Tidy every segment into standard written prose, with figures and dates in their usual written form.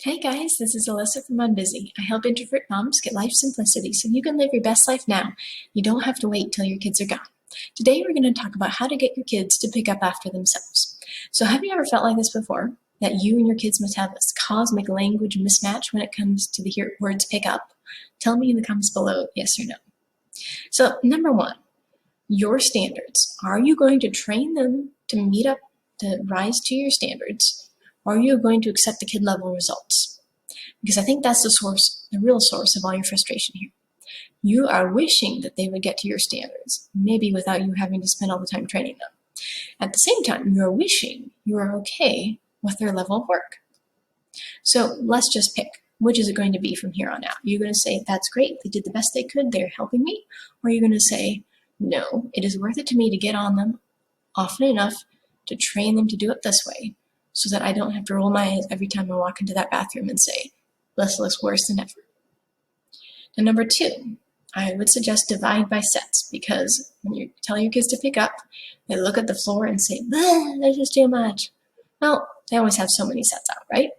Hey guys, this is Alyssa from Unbusy. I help introvert moms get life simplicity so you can live your best life now. You don't have to wait till your kids are gone. Today we're going to talk about how to get your kids to pick up after themselves. So have you ever felt like this before? That you and your kids must have a cosmic language mismatch when it comes to the words pick up? Tell me in the comments below, yes or no. So number one, your standards. Are you going to train them to meet up, to rise to your standards? Or are you going to accept the kid level results? Because I think that's the real source of all your frustration here. You are wishing that they would get to your standards, maybe without you having to spend all the time training them. At the same time, you are wishing you are okay with their level of work. So let's just pick. Which is it going to be from here on out? You're going to say, that's great, they did the best they could, they're helping me. Or you're going to say, no, it is worth it to me to get on them often enough to train them to do it this way, so that I don't have to roll my eyes every time I walk into that bathroom and say, this looks worse than ever. And number two, I would suggest divide by sets, because when you tell your kids to pick up, they look at the floor and say, that's just too much. Well, they always have so many sets out, right?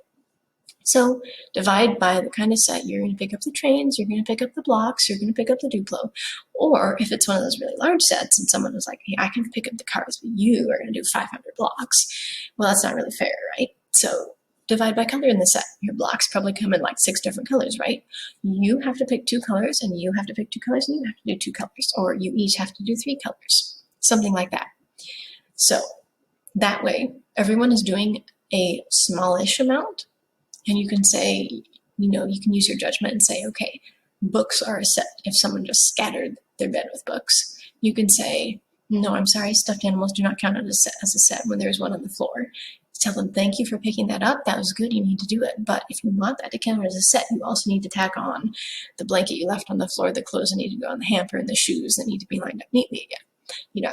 So divide by the kind of set. You're going to pick up the trains, you're going to pick up the blocks, you're going to pick up the Duplo. Or if it's one of those really large sets and someone was like, hey, I can pick up the cars, but you are going to do 500 blocks. Well, that's not really fair, right? So divide by color in the set. Your blocks probably come in like 6 different colors, right? You have to pick 2 colors, and you have to pick 2 colors, and you have to do 2 colors. Or you each have to do 3 colors. Something like that. So that way, everyone is doing a smallish amount. And you can say, you can use your judgment and say, okay, books are a set. If someone just scattered their bed with books, you can say, no, I'm sorry, stuffed animals do not count as a set when there's one on the floor. Tell them, thank you for picking that up. That was good. You need to do it. But if you want that to count as a set, you also need to tack on the blanket you left on the floor, the clothes that need to go on the hamper, and the shoes that need to be lined up neatly again.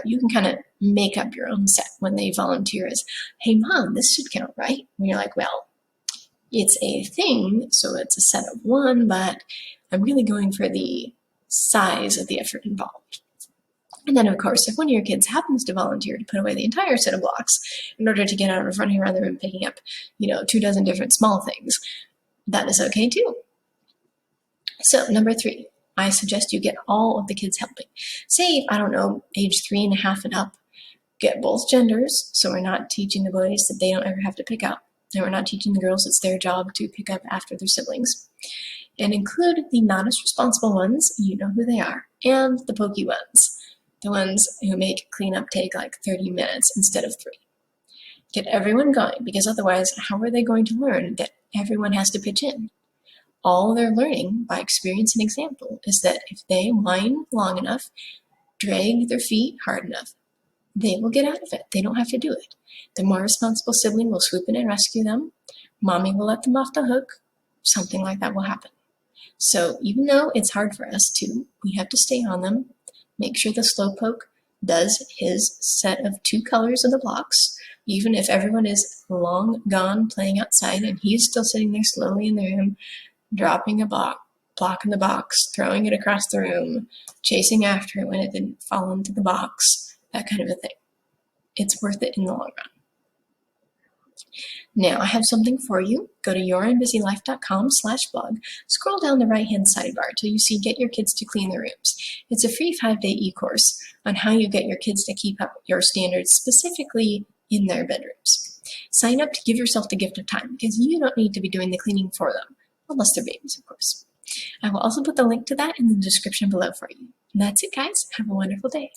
You can kind of make up your own set when they volunteer as, hey, mom, this should count, right? And you're like, well, it's a thing, so it's a set of 1, but I'm really going for the size of the effort involved. And then, of course, if one of your kids happens to volunteer to put away the entire set of blocks in order to get out of running around the room picking up, 24 different small things, that is okay too. So number 3, I suggest you get all of the kids helping. Say, I don't know, age 3.5 and up, get both genders, so we're not teaching the boys that they don't ever have to pick up. And we're not teaching the girls it's their job to pick up after their siblings. And include the not as responsible ones, you know who they are, and the pokey ones, the ones who make cleanup take like 30 minutes instead of 3. Get everyone going, because otherwise, how are they going to learn that everyone has to pitch in? All they're learning by experience and example is that if they whine long enough, drag their feet hard enough, they will get out of it. They don't have to do it. The more responsible sibling will swoop in and rescue them. Mommy will let them off the hook. Something like that will happen. So even though it's hard for us to, we have to stay on them. Make sure the slowpoke does his set of 2 colors of the blocks, even if everyone is long gone playing outside and he's still sitting there slowly in the room, dropping a block in the box, throwing it across the room, chasing after it when it didn't fall into the box, that kind of a thing. It's worth it in the long run. Now, I have something for you. Go to yourunbusylife.com/blog. Scroll down the right-hand sidebar till you see Get Your Kids to Clean Their Rooms. It's a free 5-day e-course on how you get your kids to keep up your standards, specifically in their bedrooms. Sign up to give yourself the gift of time, because you don't need to be doing the cleaning for them, unless they're babies, of course. I will also put the link to that in the description below for you. And that's it, guys. Have a wonderful day.